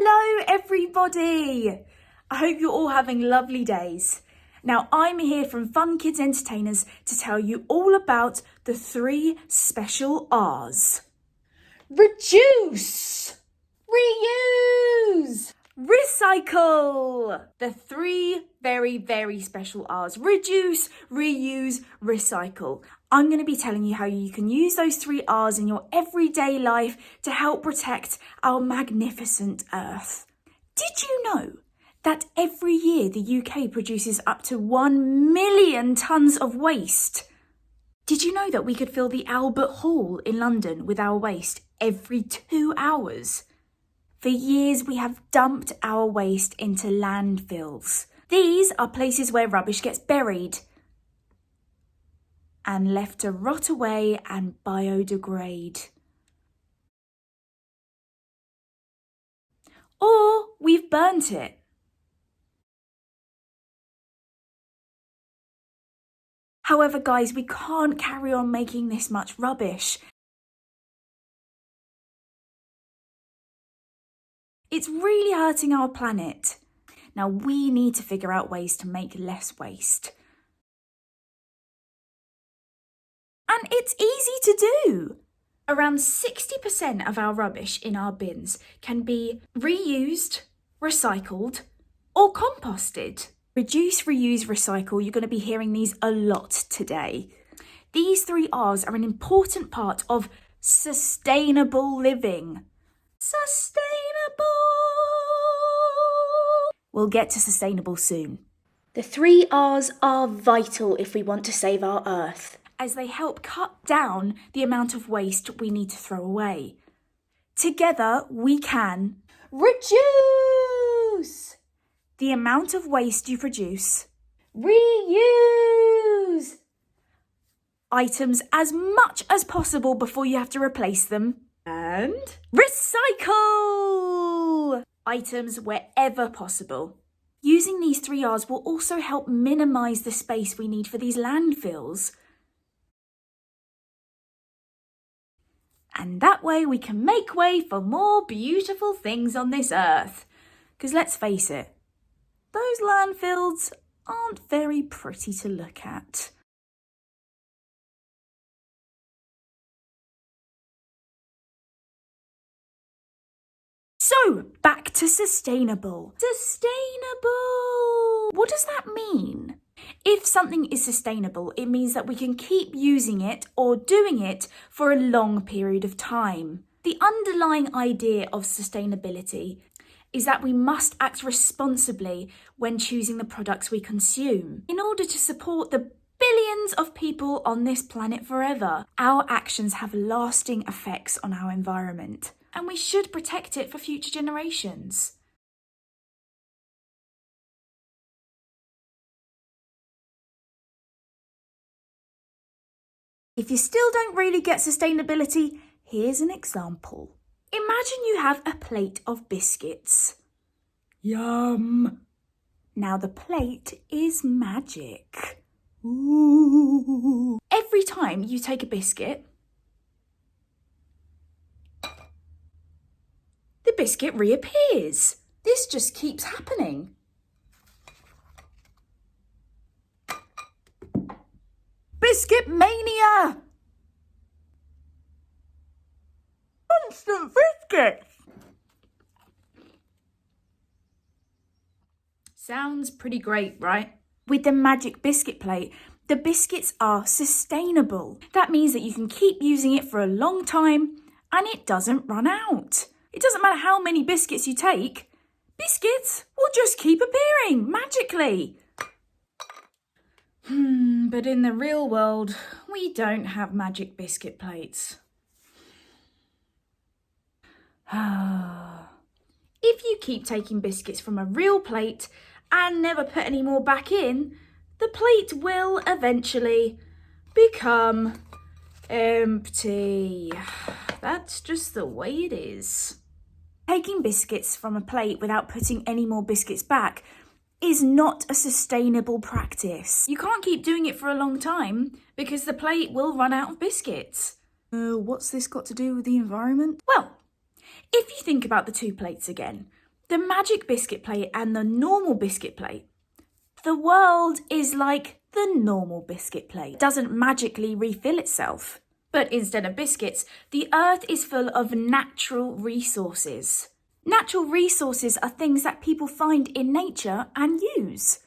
Hello everybody! I hope you're all having lovely days. Now I'm here from Fun Kids Entertainers to tell you all about the 3 special R's. Reduce, reuse, recycle. The 3 very special R's. Reduce, reuse, recycle. I'm going to be telling you how you can use those 3 R's in your everyday life to help protect our magnificent Earth. Did you know that every year the UK produces up to 1 million tonnes of waste? Did you know that we could fill the Albert Hall in London with our waste every 2 hours? For years we have dumped our waste into landfills. These are places where rubbish gets buried and left to rot away and biodegrade. Or we've burnt it. However, guys, we can't carry on making this much rubbish. It's really hurting our planet. Now we need to figure out ways to make less waste. And it's easy to do. Around 60% of our rubbish in our bins can be reused, recycled, or composted. Reduce, reuse, recycle. You're going to be hearing these a lot today. These 3 R's are an important part of sustainable living. Sustainable! We'll get to sustainable soon. The 3 R's are vital if we want to save our Earth, as they help cut down the amount of waste we need to throw away. Together, we can reduce the amount of waste you produce, reuse items as much as possible before you have to replace them, and recycle items wherever possible. Using these 3 R's will also help minimise the space we need for these landfills. And that way we can make way for more beautiful things on this Earth. Because let's face it, those landfills aren't very pretty to look at. So, back to sustainable. Sustainable! What does that mean? If something is sustainable, it means that we can keep using it or doing it for a long period of time. The underlying idea of sustainability is that we must act responsibly when choosing the products we consume in order to support the billions of people on this planet forever. Our actions have lasting effects on our environment, and we should protect it for future generations. If you still don't really get sustainability, here's an example. Imagine you have a plate of biscuits. Yum! Now the plate is magic. Ooh. Every time you take a biscuit, the biscuit reappears. This just keeps happening. Biscuit mania! Constant biscuits! Sounds pretty great, right? With the magic biscuit plate, the biscuits are sustainable. That means that you can keep using it for a long time and it doesn't run out. It doesn't matter how many biscuits you take, biscuits will just keep appearing magically. But in the real world, we don't have magic biscuit plates. If you keep taking biscuits from a real plate and never put any more back in, the plate will eventually become empty. That's just the way it is. Taking biscuits from a plate without putting any more biscuits back is not a sustainable practice. You can't keep doing it for a long time because the plate will run out of biscuits. What's this got to do with the environment? Well, if you think about the 2 plates again, the magic biscuit plate and the normal biscuit plate. The world is like the normal biscuit plate. It doesn't magically refill itself. But instead of biscuits, the earth is full of natural resources. Natural resources are things that people find in nature and use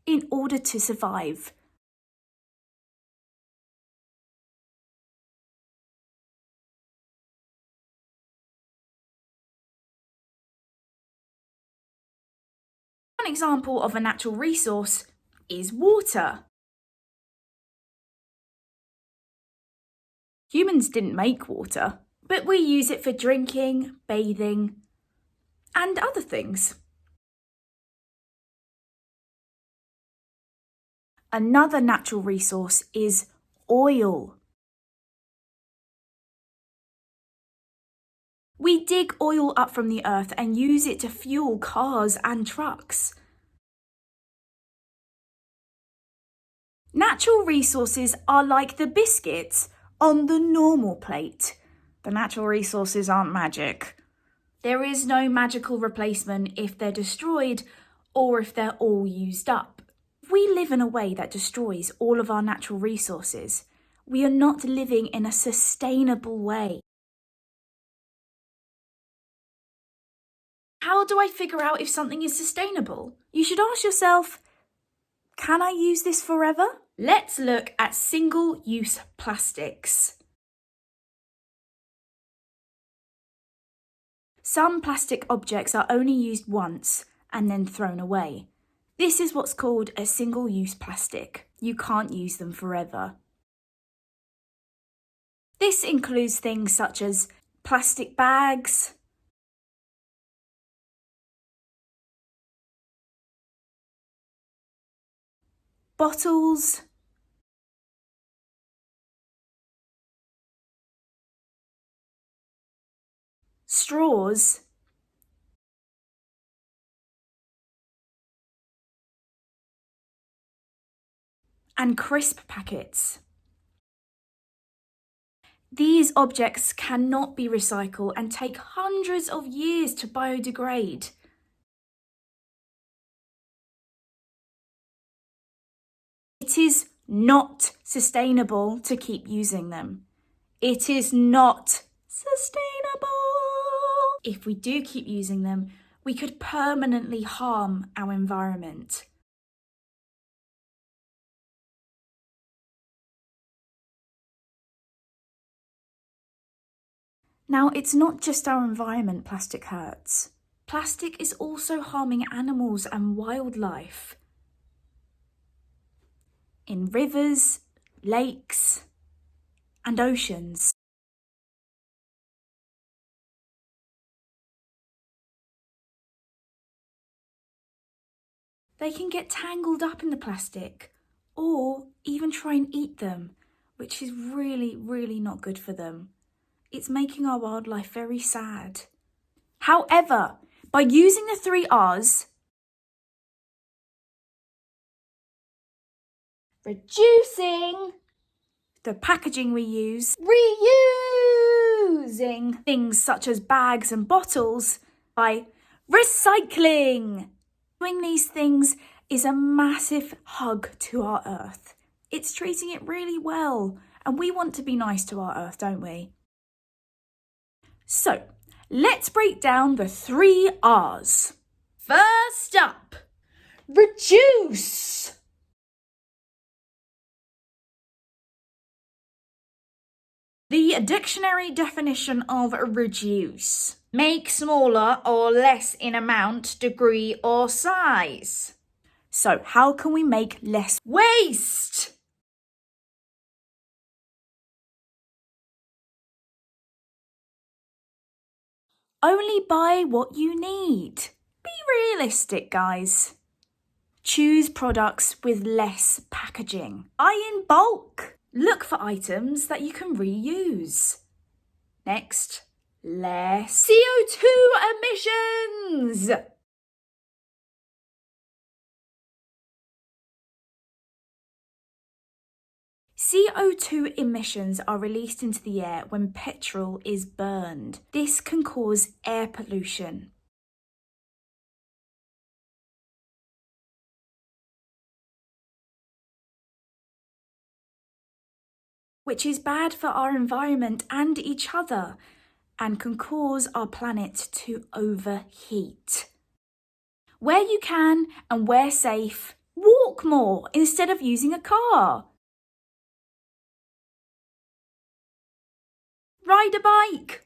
in order to survive. One example of a natural resource is water. Humans didn't make water, but we use it for drinking, bathing, and other things. Another natural resource is oil. We dig oil up from the earth and use it to fuel cars and trucks. Natural resources are like the biscuits on the normal plate. The natural resources aren't magic. There is no magical replacement if they're destroyed or if they're all used up. We live in a way that destroys all of our natural resources. We are not living in a sustainable way. How do I figure out if something is sustainable? You should ask yourself, can I use this forever? Let's look at single-use plastics. Some plastic objects are only used once and then thrown away. This is what's called a single-use plastic. You can't use them forever. This includes things such as plastic bags, bottles, straws, and crisp packets. These objects cannot be recycled and take hundreds of years to biodegrade. It is not sustainable to keep using them. It is not sustainable. If we do keep using them, we could permanently harm our environment. Now, it's not just our environment plastic hurts. Plastic is also harming animals and wildlife. In rivers, lakes, and oceans. They can get tangled up in the plastic or even try and eat them, which is really, really not good for them. It's making our wildlife very sad. However, by using the 3 R's, reducing the packaging we use, reusing things such as bags and bottles, by recycling. Doing these things is a massive hug to our earth. It's treating it really well, and we want to be nice to our earth, don't we? So, let's break down the 3 R's. First up, reduce. The dictionary definition of reduce: make smaller or less in amount, degree, or size. So, how can we make less waste? Only buy what you need. Be realistic, guys. Choose products with less packaging. Buy in bulk. Look for items that you can reuse. Next, less CO2 emissions. CO2 emissions are released into the air when petrol is burned. This can cause air pollution. which is bad for our environment and each other and can cause our planet to overheat. Where you can and where safe, walk more instead of using a car. Ride a bike.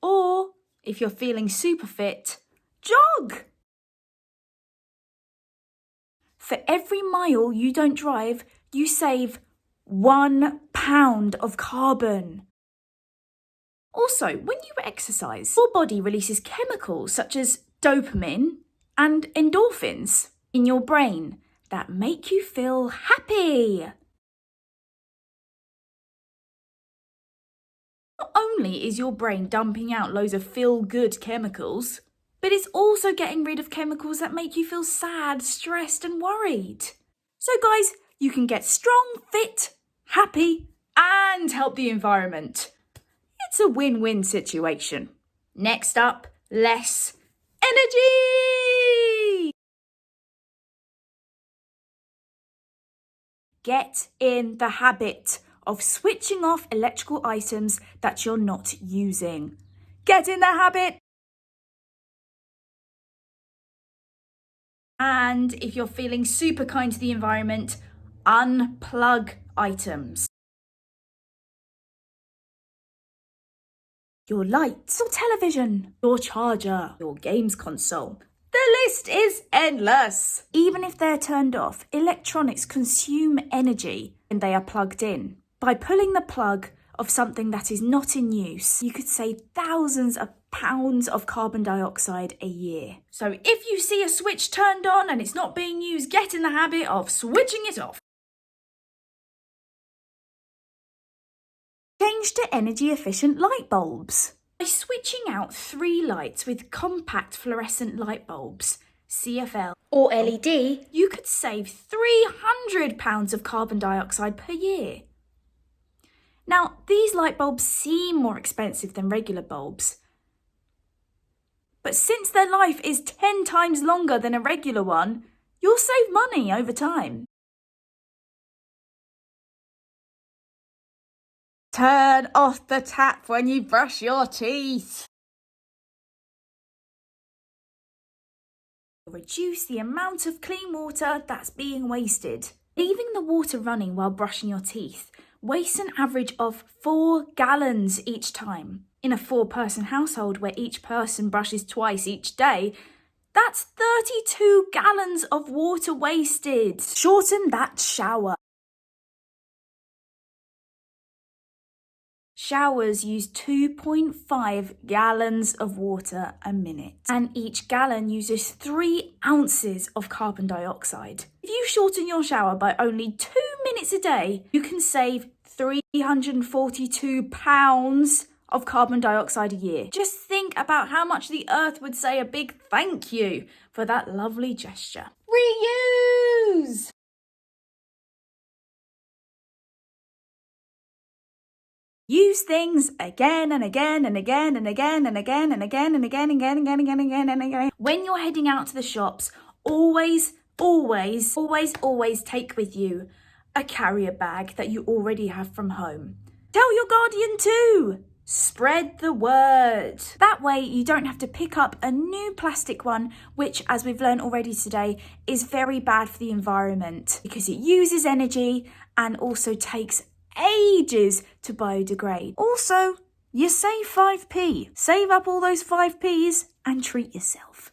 Or, if you're feeling super fit, jog. For every mile you don't drive, you save 1 pound of carbon. Also, when you exercise, your body releases chemicals such as dopamine and endorphins in your brain that make you feel happy. Not only is your brain dumping out loads of feel-good chemicals, but it's also getting rid of chemicals that make you feel sad, stressed and worried. So guys, you can get strong, fit, happy and help the environment. It's a win-win situation. Next up, less energy! Get in the habit of switching off electrical items that you're not using. Get in the habit! And if you're feeling super kind to the environment, unplug items. Your lights, your television, your charger, your games console. The list is endless. Even if they're turned off, electronics consume energy when they are plugged in. By pulling the plug of something that is not in use, you could save thousands of pounds of carbon dioxide a year. So if you see a switch turned on and it's not being used, get in the habit of switching it off. Change to energy efficient light bulbs. By switching out 3 lights with compact fluorescent light bulbs, CFL or LED, you could save £300 of carbon dioxide per year. Now, these light bulbs seem more expensive than regular bulbs, but since their life is 10 times longer than a regular one, you'll save money over time. Turn off the tap when you brush your teeth. Reduce the amount of clean water that's being wasted. Leaving the water running while brushing your teeth wastes an average of 4 gallons each time. In a 4-person household where each person brushes twice each day, that's 32 gallons of water wasted. Shorten that shower. Showers use 2.5 gallons of water a minute, and each gallon uses 3 ounces of carbon dioxide. If you shorten your shower by only 2 minutes a day, you can save 342 pounds of carbon dioxide a year. Just think about how much the earth would say a big thank you for that lovely gesture. Reuse! Use things again and again and again and again and again and again and again and again and again and again and again. When you're heading out to the shops, always take with you a carrier bag that you already have from home. Tell your guardian too. Spread the word. That way you don't have to pick up a new plastic one, which, as we've learned already today, is very bad for the environment because it uses energy and also takes ages to biodegrade. Also, you save 5p. Save up all those 5p's and treat yourself.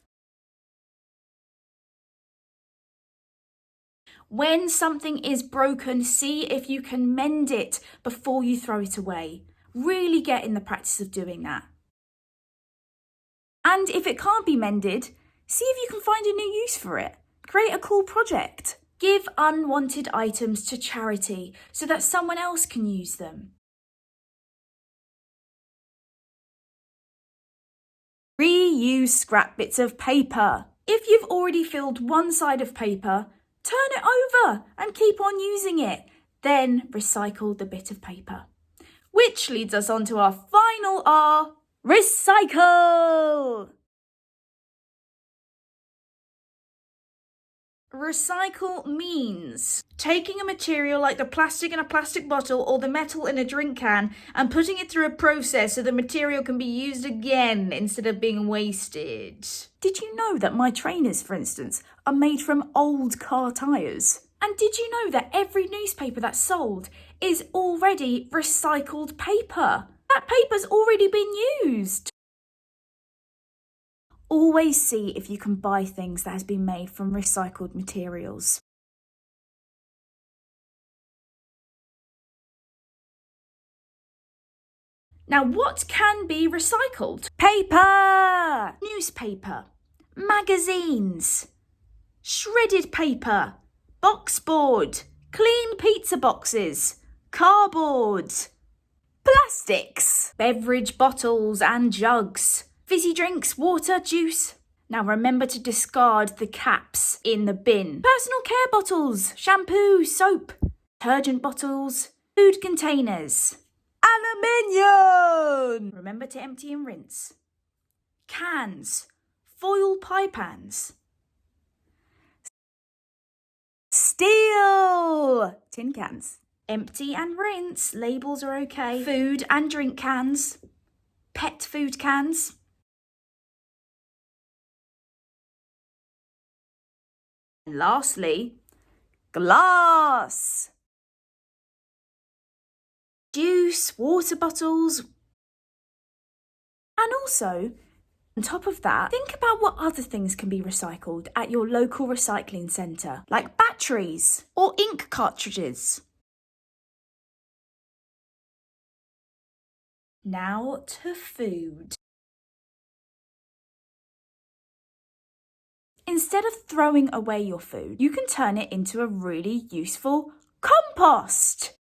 When something is broken, see if you can mend it before you throw it away. Really get in the practice of doing that. And if it can't be mended, see if you can find a new use for it. Create a cool project. Give unwanted items to charity so that someone else can use them. Reuse scrap bits of paper. If you've already filled one side of paper, turn it over and keep on using it. Then recycle the bit of paper. Which leads us on to our final R, recycle. Recycle means taking a material like the plastic in a plastic bottle or the metal in a drink can and putting it through a process so the material can be used again instead of being wasted. Did you know that my trainers, for instance, are made from old car tyres? And did you know that every newspaper that's sold is already recycled paper? That paper's already been used. Always see if you can buy things that has been made from recycled materials. Now, what can be recycled? Paper, newspaper, magazines, shredded paper, boxboard, clean pizza boxes, cardboard, plastics, beverage bottles and jugs, fizzy drinks, water, juice. Now remember to discard the caps in the bin. Personal care bottles, shampoo, soap, detergent bottles, food containers, aluminium. Remember to empty and rinse. Cans, foil pie pans, steel, tin cans. Empty and rinse, labels are okay. Food and drink cans, pet food cans. And lastly, glass. Juice, water bottles. And also, on top of that, think about what other things can be recycled at your local recycling centre, like batteries or ink cartridges. Now to food. Instead of throwing away your food, you can turn it into a really useful compost.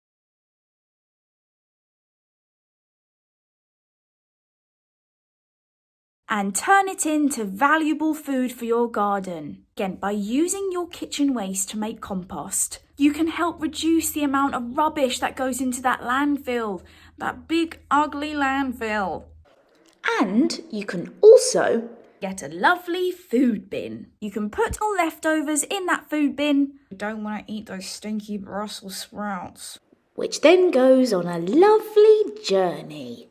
And turn it into valuable food for your garden. Again, by using your kitchen waste to make compost, you can help reduce the amount of rubbish that goes into that landfill, that big ugly landfill. And you can also get a lovely food bin. You can put all leftovers in that food bin. You don't want to eat those stinky Brussels sprouts. Which then goes on a lovely journey.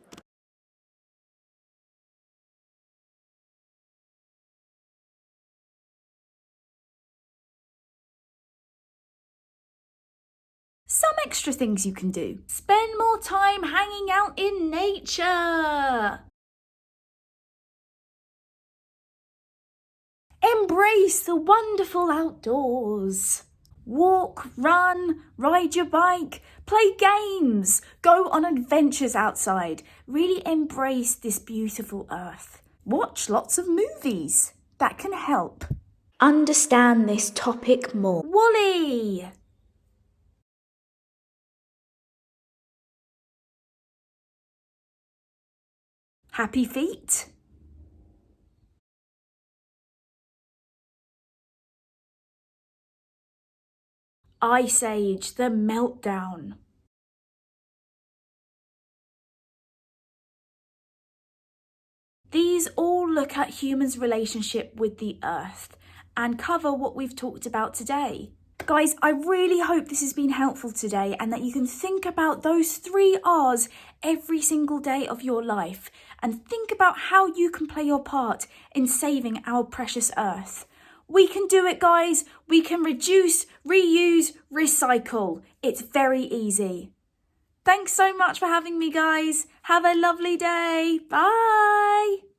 Some extra things you can do. Spend more time hanging out in nature. Embrace the wonderful outdoors. Walk, run, ride your bike, play games, go on adventures outside. Really embrace this beautiful earth. Watch lots of movies. That can help. Understand this topic more. Wally! Happy Feet? Ice Age, The Meltdown. These all look at humans' relationship with the earth and cover what we've talked about today. Guys, I really hope this has been helpful today and that you can think about those 3 R's every single day of your life and think about how you can play your part in saving our precious earth. We can do it, guys. We can reduce, reuse, recycle. It's very easy. Thanks so much for having me, guys. Have a lovely day. Bye.